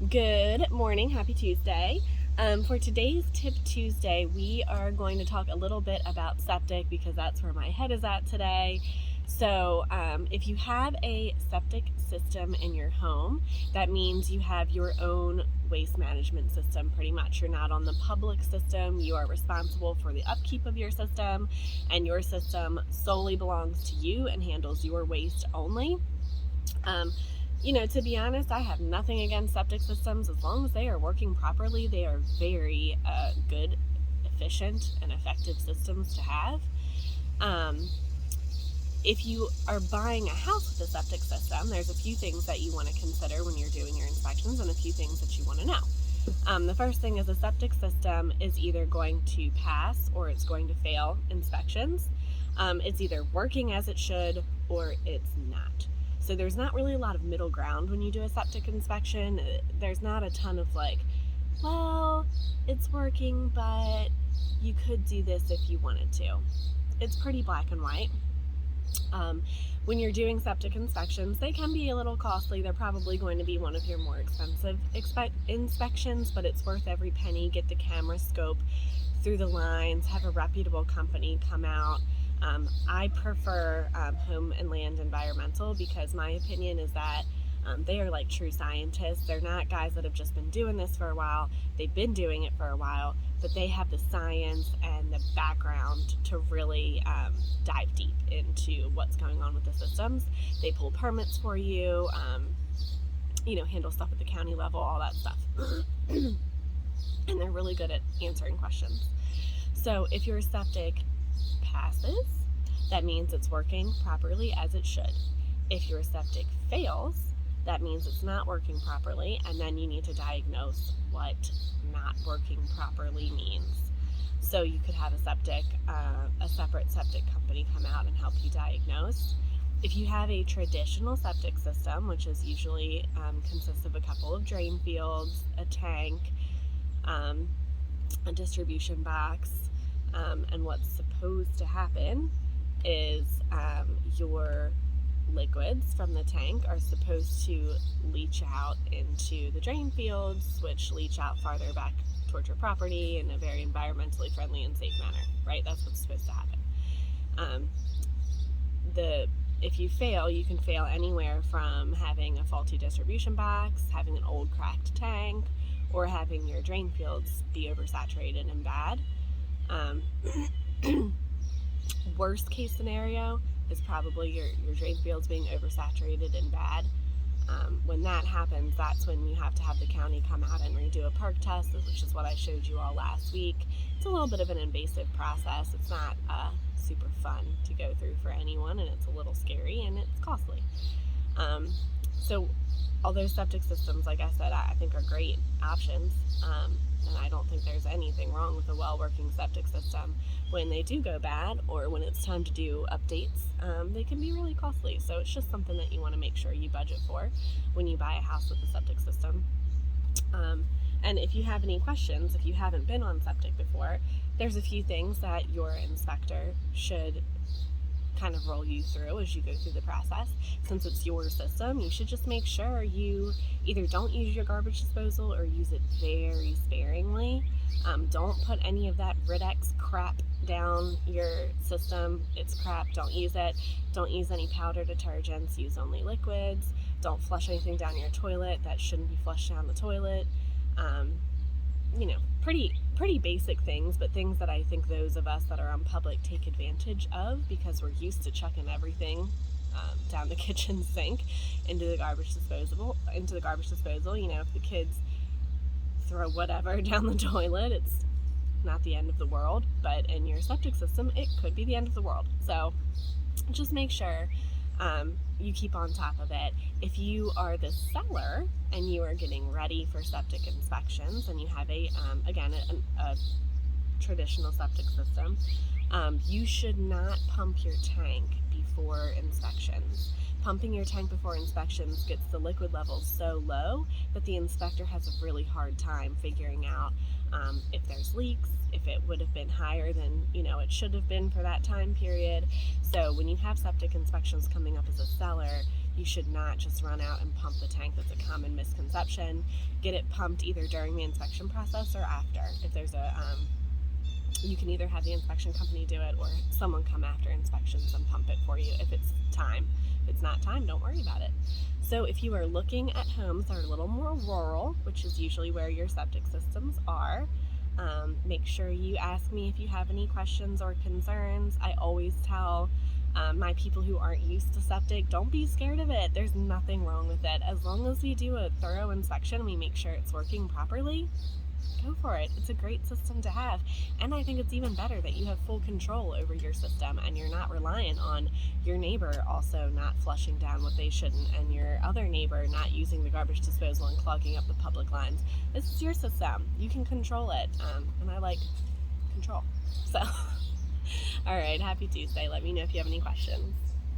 Good morning. Happy Tuesday. For today's Tip Tuesday, we are going to talk a little bit about septic because that's where my head is at today. So, if you have a septic system in your home, that means you have your own waste management system pretty much. You're not on the public system. You are responsible for the upkeep of your system, and your system solely belongs to you and handles your waste only. To be honest, I have nothing against septic systems as long as they are working properly. They are very good, efficient, and effective systems to have. If you are buying a house with a septic system, there's a few things that you want to consider when you're doing your inspections and a few things that you want to know. The first thing is a septic system is either going to pass or it's going to fail inspections. It's either working as it should or it's not. So there's not really a lot of middle ground when you do a septic inspection. There's not a ton of well, it's working, but you could do this if you wanted to. It's pretty black and white. When you're doing septic inspections, they can be a little costly. They're probably going to be one of your more expensive inspections, but it's worth every penny. Get the camera scope through the lines, have a reputable company come out. I prefer Home and Land Environmental because my opinion is that they are like true scientists. They're not guys that have just been doing this for a while. They've been doing it for a while, but they have the science and the background to really dive deep into what's going on with the systems. They pull permits for you, handle stuff at the county level, all that stuff. And they're really good at answering questions. So if your septic passes, that means it's working properly as it should. If your septic fails, that means it's not working properly, and then you need to diagnose what not working properly means. So you could have a separate septic company come out and help you diagnose. If you have a traditional septic system, which is usually consists of a couple of drain fields, a tank, a distribution box, and what's supposed to happen is your liquids from the tank are supposed to leach out into the drain fields, which leach out farther back towards your property in a very environmentally friendly and safe manner, right? That's what's supposed to happen. If you fail, you can fail anywhere from having a faulty distribution box, having an old cracked tank, or having your drain fields be oversaturated and bad. Worst case scenario is probably your drain fields being oversaturated and bad. When that happens, that's when you have to have the county come out and redo a perk test, which is what I showed you all last week. It's a little bit of an invasive process. It's not super fun to go through for anyone, and it's a little scary and it's costly. So although septic systems, like I said, I think are great options, and I don't think there's anything wrong with a well-working septic system, when they do go bad or when it's time to do updates, they can be really costly. So it's just something that you want to make sure you budget for when you buy a house with a septic system. And if you have any questions, if you haven't been on septic before, there's a few things that your inspector should kind of roll you through as you go through the process. Since it's your system, you should just make sure you either don't use your garbage disposal or use it very sparingly. Don't put any of that Rid-X crap down your system. It's crap. Don't use it. Don't use any powder detergents. Use only liquids. Don't flush anything down your toilet that shouldn't be flushed down the toilet. Pretty basic things, but things that I think those of us that are on public take advantage of because we're used to chucking everything down the kitchen sink into the garbage disposal. If the kids throw whatever down the toilet, it's not the end of the world, but in your septic system, it could be the end of the world. So just make sure you keep on top of it. If you are the seller and you are getting ready for septic inspections and you have a traditional septic system, you should not pump your tank before inspections. Pumping your tank before inspections gets the liquid levels so low that the inspector has a really hard time figuring out if there's leaks, if it would have been higher than it should have been for that time period. So when you have septic inspections coming up as a seller, You should not just run out and pump the tank. That's a common misconception. Get it pumped either during the inspection process or after. If there's you can either have the inspection company do it or someone come after inspections and pump it for you if it's time. If it's not time, don't worry about it. So if you are looking at homes that are a little more rural, which is usually where your septic systems are, make sure you ask me if you have any questions or concerns. I always tell my people who aren't used to septic, don't be scared of it. There's nothing wrong with it. As long as we do a thorough inspection and we make sure it's working properly, go for it. It's a great system to have. And I think it's even better that you have full control over your system and you're not reliant on your neighbor also not flushing down what they shouldn't and your other neighbor not using the garbage disposal and clogging up the public lines. This is your system. You can control it. And I like control. So, all right, happy Tuesday. Let me know if you have any questions.